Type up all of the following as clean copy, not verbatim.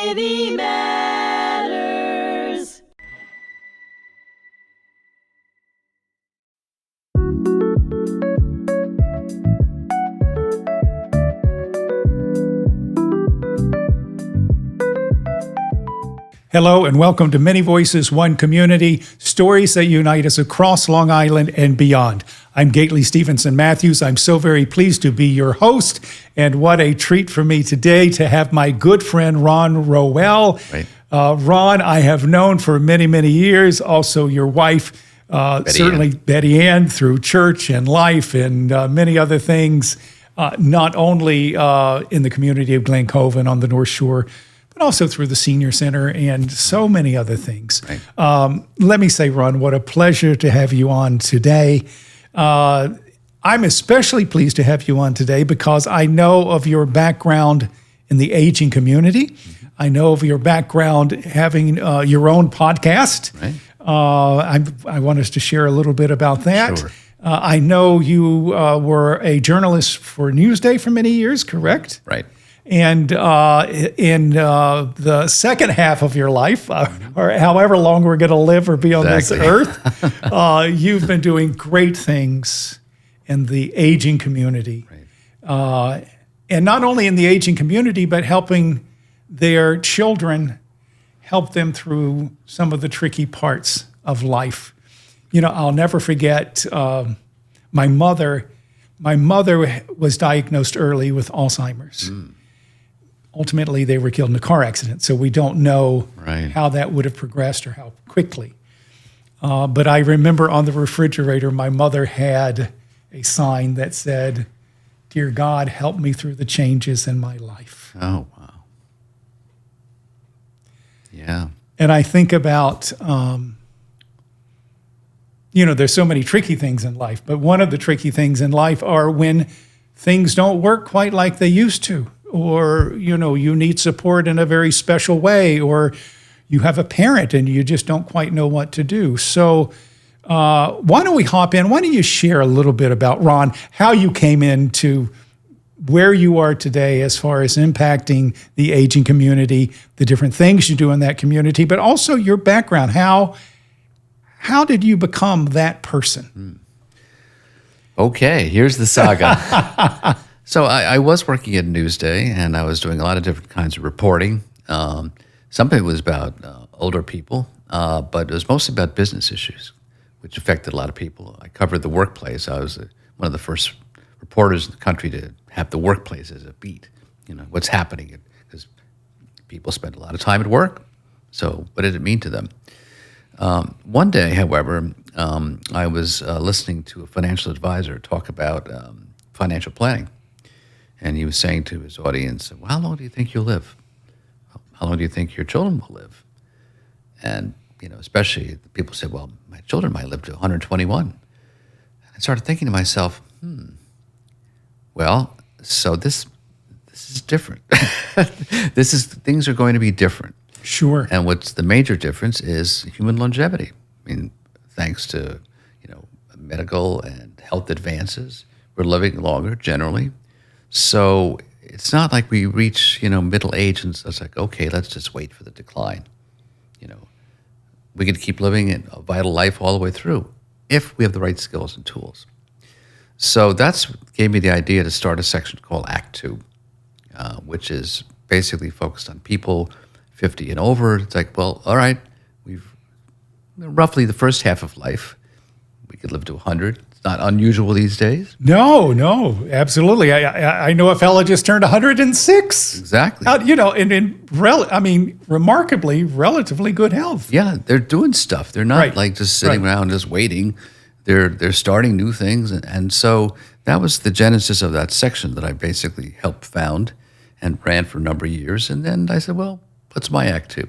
Community Matters. Hello and welcome to Many Voices, One Community, stories that unite us across Long Island and beyond. I'm Gaitley Stevenson Mathews. I'm so very pleased to be your host, and what a treat for me today to have my good friend Ron Roel. Right. Ron, I have known for many, many years, also your wife, Betty Ann, through church and life and many other things, not only in the community of Glen Cove and on the North Shore, but also through the Senior Center and so many other things. Right. Let me say, Ron, what a pleasure to have you on today. I'm especially pleased to have you on today because I know of your background in the aging community. Mm-hmm. I know of your background having your own podcast. Right. I want us to share a little bit about that. Sure. I know you were a journalist for Newsday for many years, correct? Right. And in the second half of your life, or however long we're going to live or be on this earth, you've been doing great things in the aging community. Right. And not only in the aging community, but helping their children, help them through some of the tricky parts of life. You know, I'll never forget my mother. My mother was diagnosed early with Alzheimer's. Mm. Ultimately, they were killed in a car accident, so we don't know how that would have progressed or how quickly. But I remember on the refrigerator, my mother had a sign that said, "Dear God, help me through the changes in my life." Oh, wow. Yeah. And I think about, there's so many tricky things in life, but one of the tricky things in life are when things don't work quite like they used to. Or, you need support in a very special way, or you have a parent and you just don't quite know what to do. So why don't we hop in? Why don't you share a little bit about, Ron, how you came into where you are today as far as impacting the aging community, the different things you do in that community, but also your background. How did you become that person? Okay, here's the saga. So I was working at Newsday, and I was doing a lot of different kinds of reporting. Some of it was about older people, but it was mostly about business issues, which affected a lot of people. I covered the workplace. I was one of the first reporters in the country to have the workplace as a beat, what's happening, because people spend a lot of time at work. So what did it mean to them? One day, however, I was listening to a financial advisor talk about financial planning. And he was saying to his audience, well, how long do you think you'll live? How long do you think your children will live? And, especially people said, well, my children might live to 121. And I started thinking to myself, well, so this is different. Things are going to be different. Sure. And what's the major difference is human longevity. I mean, thanks to, medical and health advances, we're living longer generally. So it's not like we reach, middle age and it's like, okay, let's just wait for the decline. We could keep living a vital life all the way through if we have the right skills and tools. So that's what gave me the idea to start a section called Act 2, which is basically focused on people 50 and over. It's like, well, all right, we've roughly the first half of life, we could live to 100. Not unusual these days. No, absolutely. I know a fella just turned 106. Exactly. Remarkably, relatively good health. Yeah, they're doing stuff. They're not like just sitting around just waiting. They're starting new things, and so that was the genesis of that section that I basically helped found and ran for a number of years. And then I said, well, what's my Act 2?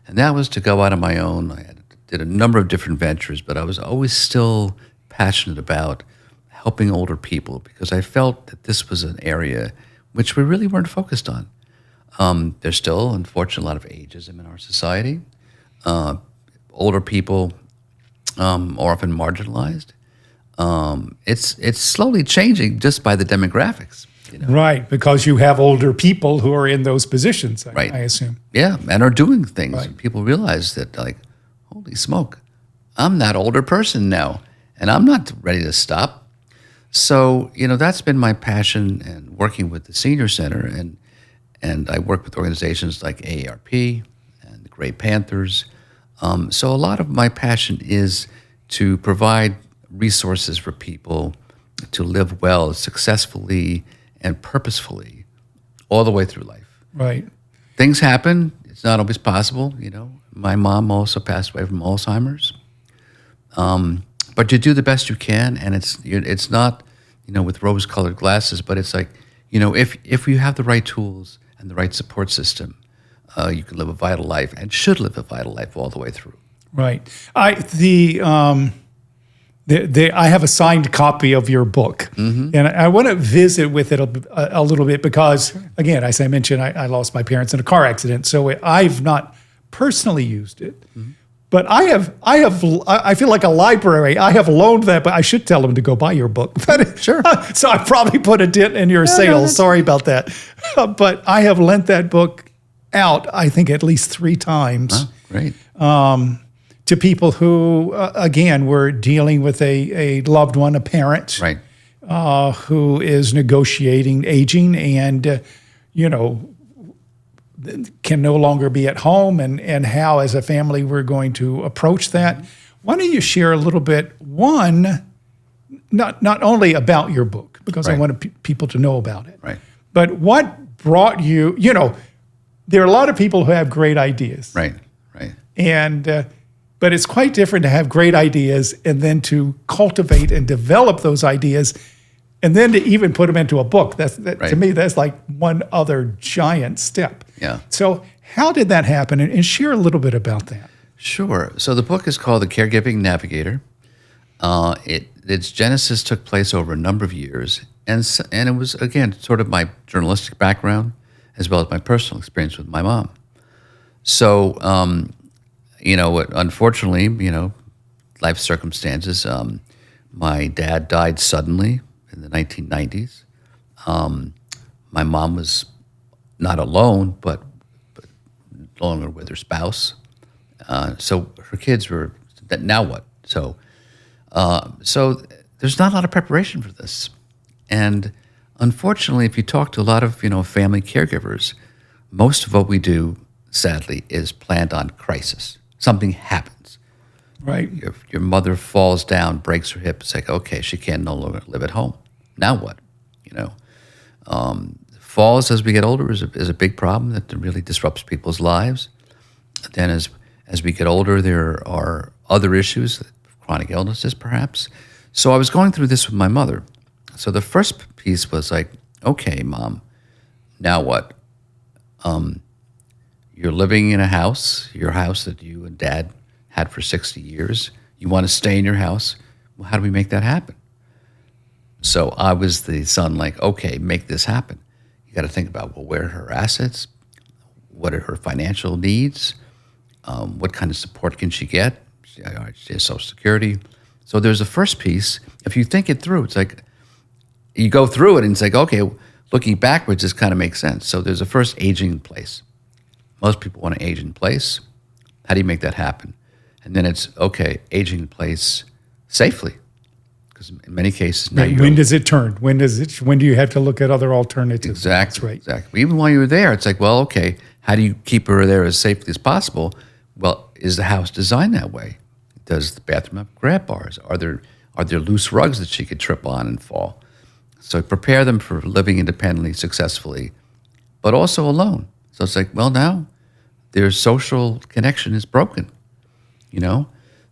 And that was to go out on my own. I did a number of different ventures, but I was always still passionate about helping older people because I felt that this was an area which we really weren't focused on. There's still, unfortunately, a lot of ageism in our society. Older people are often marginalized. It's slowly changing just by the demographics. Right, because you have older people who are in those positions, Right. I assume. Yeah, and are doing things. Right. And people realize that, like, holy smoke, I'm that older person now, and I'm not ready to stop. So, that's been my passion and working with the Senior Center, and I work with organizations like AARP and the Gray Panthers. So a lot of my passion is to provide resources for people to live well, successfully, and purposefully all the way through life. Right. Things happen. It's not always possible. My mom also passed away from Alzheimer's. But you do the best you can, and it's not, with rose-colored glasses, but it's like, if you have the right tools and the right support system, you can live a vital life and should live a vital life all the way through. Right. I have a signed copy of your book, and I want to visit with it a little bit because, again, as I mentioned, I lost my parents in a car accident, so I've not personally used it. But I feel like a library. I have loaned that, but I should tell them to go buy your book. Sure. So I probably put a dent in your sales. Sorry about that. But I have lent that book out, I think, at least 3 times. Oh, great. To people who, again, were dealing with a loved one, a parent, Right. Who is negotiating aging and, can no longer be at home, and how, as a family, we're going to approach that. Why don't you share a little bit, not only about your book, because I Right. want people to know about it, Right. but what brought you, there are a lot of people who have great ideas. Right. Right. And but it's quite different to have great ideas and then to cultivate and develop those ideas, and then to even put them into a book. To Right. me, that's like one other giant step. Yeah. So how did that happen? And share a little bit about that. Sure. So the book is called The Caregiving Navigator. Its genesis took place over a number of years, and it was, again, sort of my journalistic background as well as my personal experience with my mom. So, unfortunately, life circumstances, my dad died suddenly in the 1990s. My mom was not alone, but no longer with her spouse. So her kids were, now what? So there's not a lot of preparation for this. And unfortunately, if you talk to a lot of, family caregivers, most of what we do, sadly, is planned on crisis. Something happens. Right. Your mother falls down, breaks her hip. It's like, okay, she can no longer live at home. Now what? Falls as we get older is a big problem that really disrupts people's lives. Then as we get older, there are other issues, chronic illnesses perhaps. So I was going through this with my mother. So the first piece was like, okay, Mom, now what? You're living in your house that you and Dad had for 60 years. You want to stay in your house. Well, how do we make that happen? So I was the son, like, okay, make this happen. You got to think about, well, where are her assets? What are her financial needs? What kind of support can she get? She has Social Security. So there's the first piece. If you think it through, it's like, you go through it and it's like, okay, looking backwards, this kind of makes sense. So there's a first aging in place. Most people want to age in place. How do you make that happen? And then it's, okay, aging in place safely. Because in many cases, now When does it turn? When do you have to look at other alternatives? Exactly. That's right. Exactly. Even while you were there, it's like, well, okay, how do you keep her there as safely as possible? Well, is the house designed that way? Does the bathroom have grab bars? Are there loose rugs that she could trip on and fall? So prepare them for living independently, successfully, but also alone. So it's like, well, now their social connection is broken,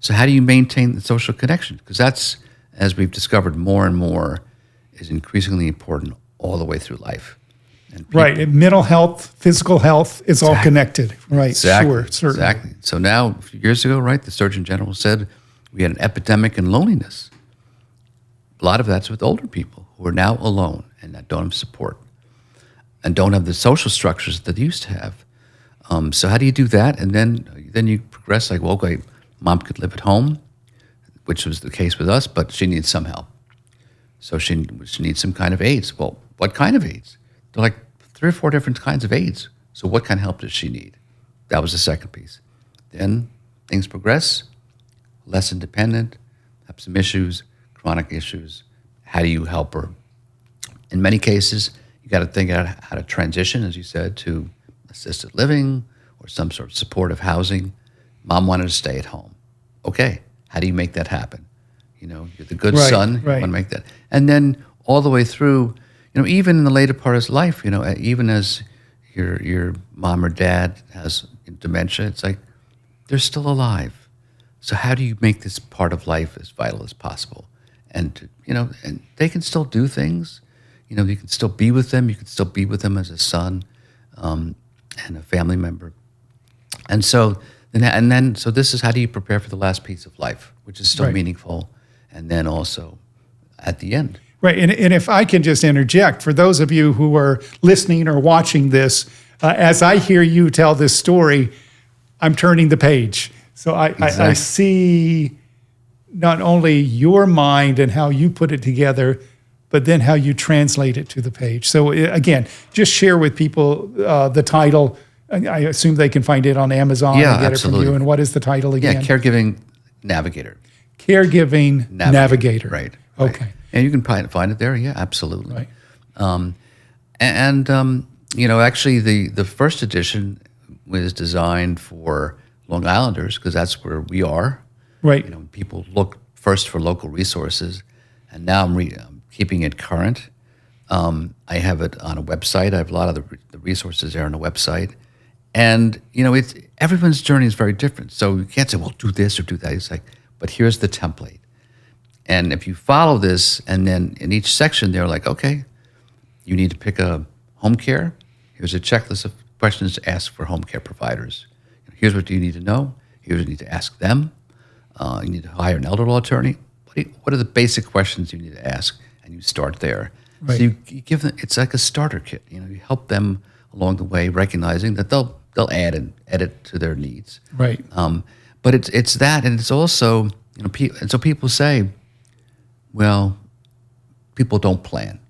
So how do you maintain the social connection? Because that's, as we've discovered more and more, is increasingly important all the way through life. And Right. And mental health, physical health is all connected. Right. Exactly. Sure. Certainly. Exactly. So now, a few years ago, right, the Surgeon General said we had an epidemic in loneliness. A lot of that's with older people who are now alone and that don't have support and don't have the social structures that they used to have. So how do you do that? And then you progress like, well, okay, Mom could live at home, which was the case with us, but she needs some help. So she needs some kind of aids. Well, what kind of aids? They're like 3 or 4 different kinds of aids. So what kind of help does she need? That was the second piece. Then things progress, less independent, have some issues, chronic issues. How do you help her? In many cases, you got to think out how to transition, as you said, to assisted living or some sort of supportive housing. Mom wanted to stay at home. Okay, how do you make that happen? You're the good son, you want to make that. And then all the way through, even in the later part of his life, even as your mom or dad has dementia, it's like they're still alive. So how do you make this part of life as vital as possible? And, and they can still do things. You can still be with them. You can still be with them as a son and a family member. And so this is how do you prepare for the last piece of life, which is still meaningful, and then also at the end. Right, and if I can just interject, for those of you who are listening or watching this, as I hear you tell this story, I'm turning the page. So I see not only your mind and how you put it together, but then how you translate it to the page. So again, just share with people the title. I assume they can find it on Amazon and get it from you. And what is the title again? Yeah, Caregiving Navigator. Caregiving Navigator. Right. Okay. And you can find it there. Yeah, absolutely. Right. Actually, the first edition was designed for Long Islanders because that's where we are. Right. People look first for local resources, and now I'm keeping it current. I have it on a website. I have a lot of the resources there on the website. And, it's everyone's journey is very different. So you can't say, well, do this or do that. It's like, but here's the template. And if you follow this, and then in each section, they're like, okay, you need to pick a home care. Here's a checklist of questions to ask for home care providers. Here's what you need to know. Here's what you need to ask them. You need to hire an elder law attorney. What are the basic questions you need to ask? And you start there. Right. So you give them, it's like a starter kit. You help them along the way, recognizing that they'll add and edit to their needs. Right. But it's that, and it's also, and so people say, well, people don't plan.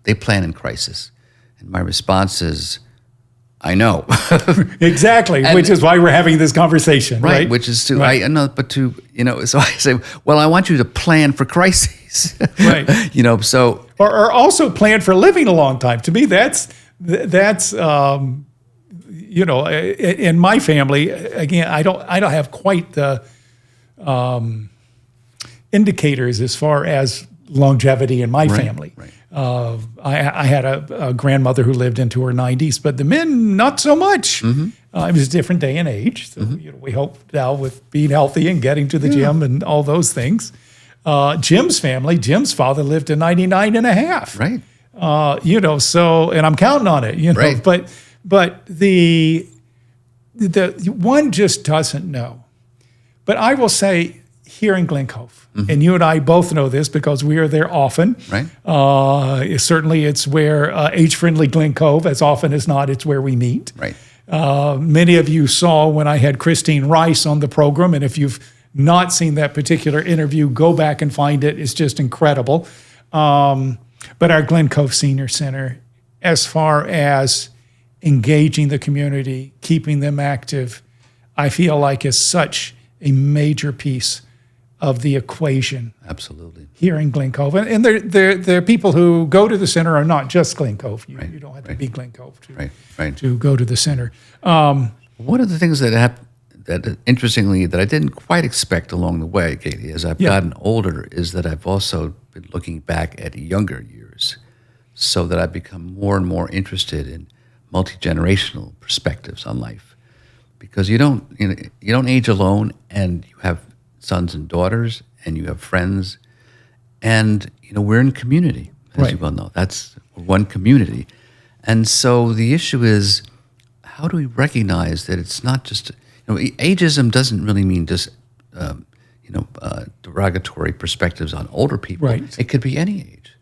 They plan in crisis. And my response is, I know. Exactly, which is why we're having this conversation, right? Which is so I say, well, I want you to plan for crises. Right. So. Or also plan for living a long time. To me, that's in my family, again, I don't have quite the indicators as far as longevity in my family. Right. I had a grandmother who lived into her 90s, but the men, not so much. Mm-hmm. It was a different day and age. So we hope now with being healthy and getting to the gym and all those things. Jim's family, Jim's father lived to 99 and a half. Right. So, and I'm counting on it, right. But the one just doesn't know. But I will say here in Glen Cove, and you and I both know this because we are there often. Right. Certainly it's where age-friendly Glen Cove, as often as not, it's where we meet. Right. Many of you saw when I had Christine Rice on the program, and if you've not seen that particular interview, go back and find it. It's just incredible. But our Glen Cove Senior Center, as far as engaging the community, keeping them active, I feel like is such a major piece of the equation. Absolutely. Here in Glen Cove. And there are people who go to the center are not just Glen Cove. You don't have to be Glen Cove to go to the center. One of the things that interestingly, that I didn't quite expect along the way, Gaitley, as I've gotten older, is that I've also been looking back at younger years, so that I've become more and more interested in multi-generational perspectives on life, because you don't age alone, and you have sons and daughters, and you have friends, and we're in community, as you well know. That's one community, and so the issue is, how do we recognize that it's not just ageism doesn't really mean just derogatory perspectives on older people. Right. It could be any age.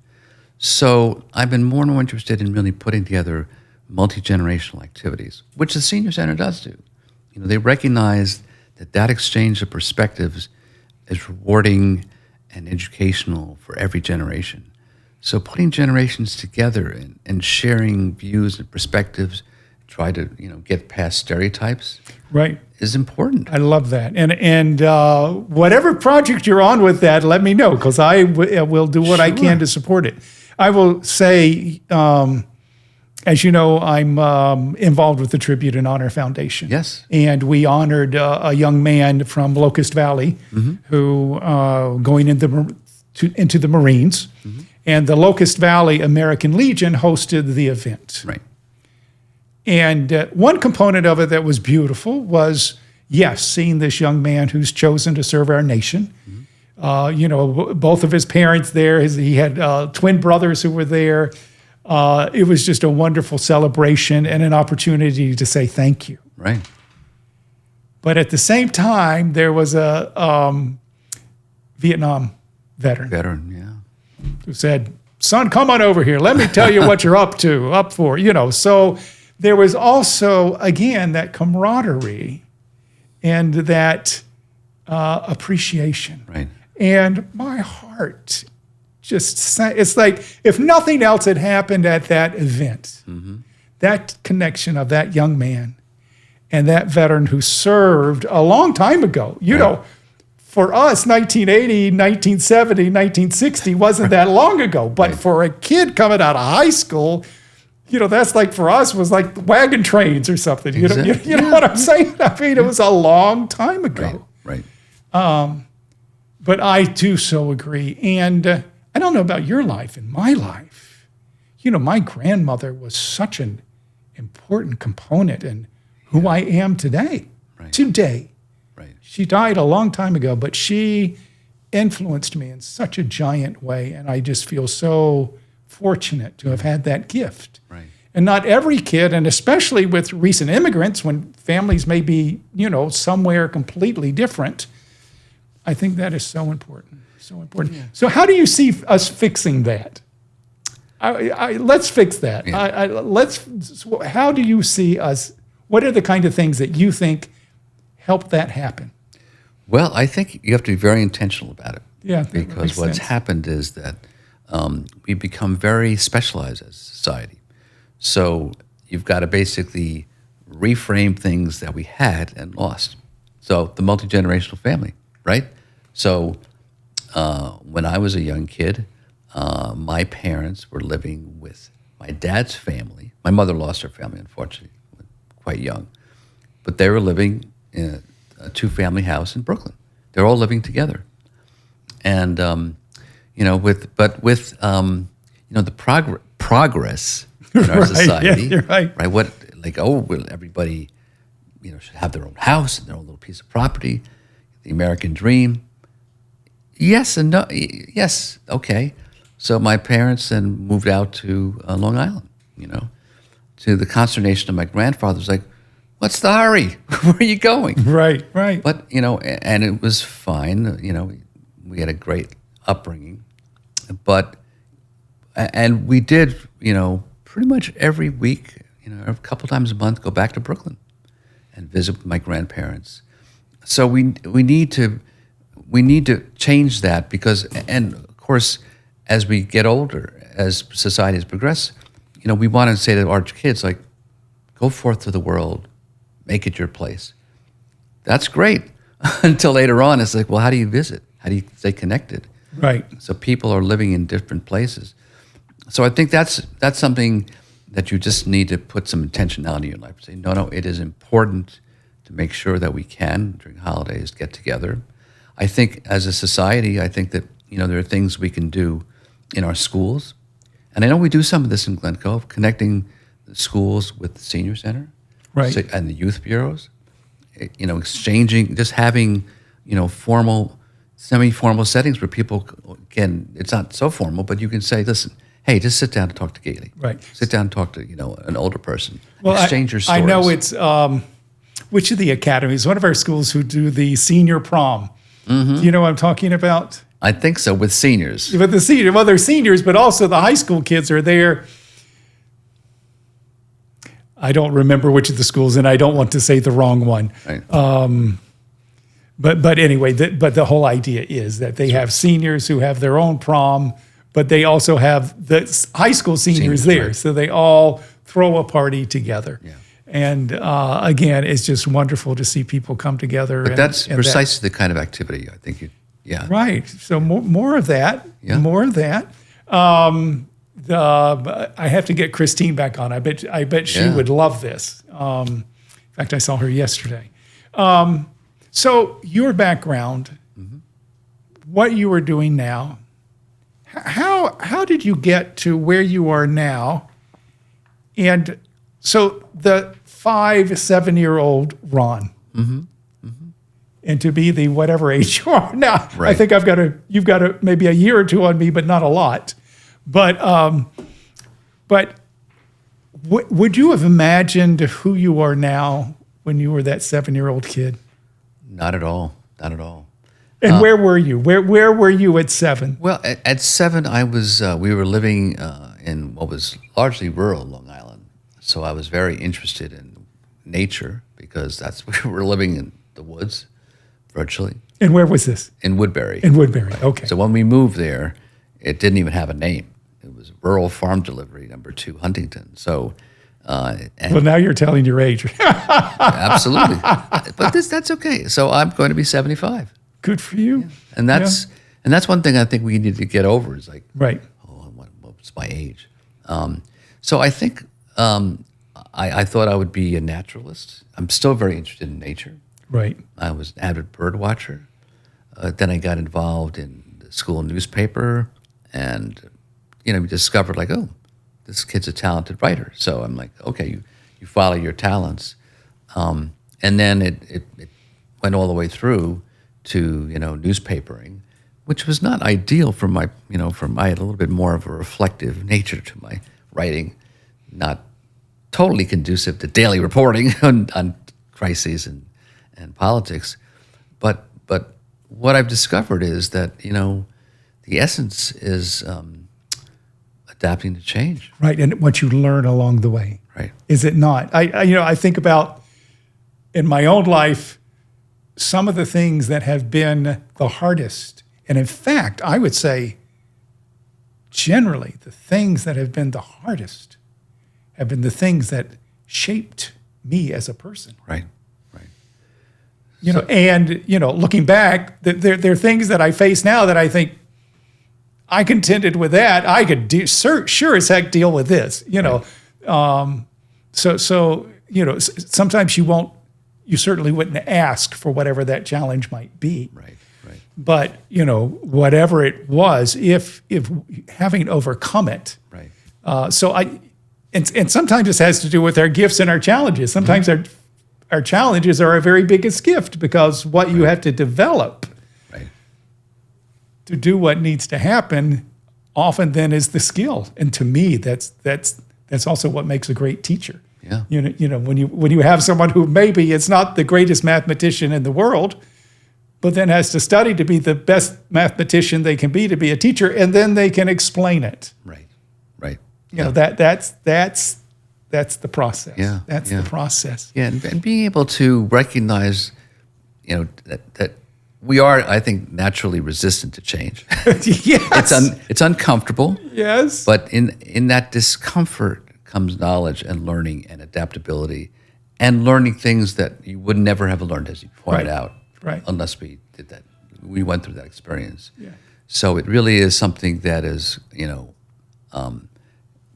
So I've been more and more interested in really putting together multi-generational activities, which the Senior Center does do. They recognize that exchange of perspectives is rewarding and educational for every generation. So putting generations together and sharing views and perspectives, try to get past stereotypes, Right. is important. I love that. And whatever project you're on with that, let me know, because I will do what I can to support it. I will say, as you know, I'm involved with the Tribute and Honor Foundation. Yes. And we honored a young man from Locust Valley who going into the Marines. And the Locust Valley American Legion hosted the event. Right. And one component of it that was beautiful was, yes, seeing this young man who's chosen to serve our nation. Both of his parents there. He had twin brothers who were there. It was just a wonderful celebration and an opportunity to say thank you. Right. But at the same time, there was a Vietnam veteran who said, "Son, come on over here. Let me tell you what you're up for." So there was also, again, that camaraderie and that appreciation. Right. And my heart it's like if nothing else had happened at that event, that connection of that young man and that veteran who served a long time ago, for us, 1980, 1970, 1960 wasn't that long ago. But for a kid coming out of high school, that's like for us was like wagon trains or something. You know what I'm saying? I mean, it was a long time ago. Right. But I do so agree. And I don't know about your life. In my life, my grandmother was such an important component in who I am today. Right. Today. Right. She died a long time ago, but she influenced me in such a giant way. And I just feel so fortunate to have had that gift. Right. And not every kid, and especially with recent immigrants, when families may be, somewhere completely different, I think that is so important. So important. Yeah. So how do you see us fixing that? Let's fix that. Yeah. How do you see us? What are the kind of things that you think help that happen? Well, I think you have to be very intentional about it. Yeah, because what's happened is that we become very specialized as a society. So you've got to basically reframe things that we had and lost. So the multi-generational family, right? So when I was a young kid, my parents were living with my dad's family. My mother lost her family, unfortunately, quite young. But they were living in a two-family house in Brooklyn. They're all living together. And, with the progress in our society, yeah, you're right. Everybody, should have their own house and their own little piece of property, the American dream. Yes and no. Yes, okay. So my parents then moved out to Long Island, to the consternation of my grandfather. Was like, what's the hurry? Where are you going? Right. But, and it was fine. We had a great upbringing. And we did, pretty much every week, a couple times a month, go back to Brooklyn and visit with my grandparents. So we need to change that because, and of course, as we get older, as society has progressed, we want to say to our kids, like, go forth to the world, make it your place. That's great. Until later on, it's like, well, how do you visit? How do you stay connected? Right. So people are living in different places. So I think that's something that you just need to put some intentionality in your life. Say, no, it is important to make sure that we can, during holidays, get together. I think as a society, I think that, there are things we can do in our schools. And I know we do some of this in Glen Cove, connecting the schools with the senior center. Right. And the youth bureaus, exchanging, just having, formal, semi-formal settings where people can, it's not so formal, but you can say, listen, hey, just sit down and talk to Gaitley. Right. Sit down and talk to, an older person. Well, exchange your stories. I know it's, which of the academies? One of our schools who do the senior prom. Mm-hmm. Do you know what I'm talking about? I think so, with seniors. With the senior, well, they're seniors, but also the high school kids are there. I don't remember which of the schools, and I don't want to say the wrong one. Right. But anyway, the whole idea is that they have seniors who have their own prom but they also have the high school seniors there. Right. So they all throw a party together. Yeah. And again, it's just wonderful to see people come together. But that's precisely the kind of activity I think Right. So more of that. Yeah. More of that. I have to get Christine back on. I bet she would love this. In fact, I saw her yesterday. So your background, what you are doing now, how did you get to where you are now? And so the 7-year-old Ron, and to be the whatever age you are now, Right. I think you've got maybe a year or two on me, but not a lot. But would you have imagined who you are now when you were that 7-year-old kid? Not at all. Not at all. And where were you? Where were you at 7? Well, at 7, I was. We were living in what was largely rural Long Island, so I was very interested in nature because we were living in the woods, virtually. And where was this? In Woodbury. In Woodbury. Okay. So when we moved there, it didn't even have a name. It was Rural Farm Delivery No. 2 Huntington. So. Well, now you're telling your age. Absolutely, but that's okay. So I'm going to be 75. Good for you. Yeah. And that's one thing I think we need to get over is like, right. Oh, what's my age? So I think I thought I would be a naturalist. I'm still very interested in nature. Right. I was an avid bird watcher. Then I got involved in the school newspaper, and we discovered like, oh, this kid's a talented writer. So I'm like, okay, you follow your talents. And then it went all the way through to, newspapering, which was not ideal for my, I had a little bit more of a reflective nature to my writing, not totally conducive to daily reporting on crises and politics. But what I've discovered is that, the essence is adapting to change. Right, and what you learn along the way. Right. Is it not? I think about in my own life some of the things that have been the hardest. And in fact, I would say generally the things that have been the hardest have been the things that shaped me as a person. Right. Looking back, there are things that I face now that I think I contended with that. I could sure as heck deal with this, Right. Sometimes you certainly wouldn't ask for whatever that challenge might be. Right. But, whatever it was, if having overcome it. Right. And sometimes this has to do with our gifts and our challenges. Sometimes our challenges are our very biggest gift because what you have to develop to do what needs to happen often then is the skill. And to me, that's also what makes a great teacher. Yeah. When you have someone who maybe is not the greatest mathematician in the world, but then has to study to be the best mathematician they can be to be a teacher, and then they can explain it. Right. That's the process. Yeah. That's the process. Yeah, and being able to recognize, that we are, I think, naturally resistant to change. Yes. It's uncomfortable. Yes. But in that discomfort comes knowledge and learning and adaptability, and learning things that you would never have learned, as you pointed out, unless we did that. We went through that experience. Yeah. So it really is something that is,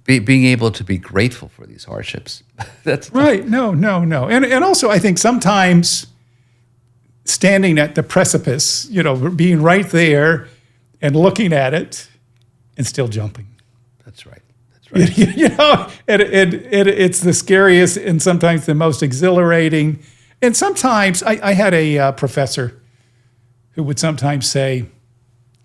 being able to be grateful for these hardships. That's right. No. And also, I think sometimes standing at the precipice, being right there and looking at it and still jumping. That's right. It's the scariest and sometimes the most exhilarating. And sometimes I had a professor who would sometimes say,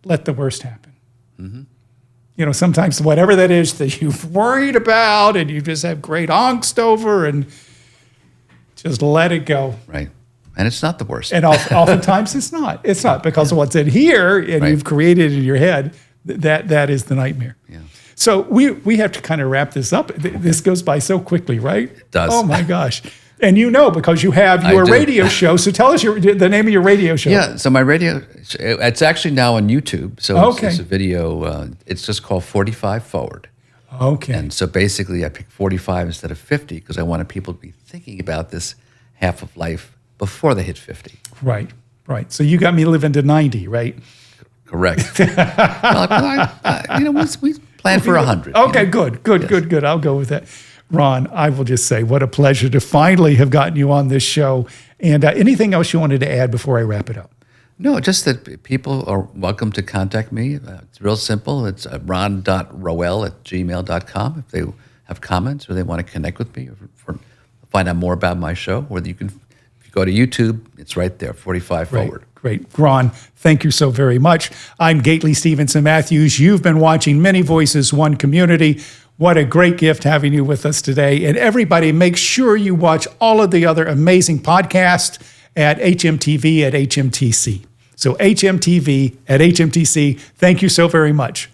let the worst happen. Mm-hmm. Sometimes whatever that is that you've worried about and you just have great angst over, and just let it go. Right. And it's not the worst. And oftentimes it's not. It's not, because of what's in here and you've created in your head, that is the nightmare. Yeah. So we have to kind of wrap this up. This goes by so quickly, right? It does. Oh my gosh. And you know, because you have your do. radio show. So tell us the name of your radio show. Yeah, so my radio, it's actually now on YouTube. So Okay. it's a video, it's just called 45 Forward. Okay. And so basically I picked 45 instead of 50 because I wanted people to be thinking about this half of life before they hit 50. Right. So you got me living to 90, right? Correct. We planned for 100. Okay, good. I'll go with that. Ron, I will just say what a pleasure to finally have gotten you on this show. And anything else you wanted to add before I wrap it up? No, just that people are welcome to contact me. It's real simple. It's ron.roel@gmail.com if they have comments or they want to connect with me or find out more about my show. Or if you go to YouTube, it's right there, 45 Forward. Great. Ron, thank you so very much. I'm Gaitley Stevenson Mathews. You've been watching Many Voices, One Community. What a great gift having you with us today. And everybody, make sure you watch all of the other amazing podcasts at hmTV at hmTC. So hmTV at hmTC. Thank you so very much.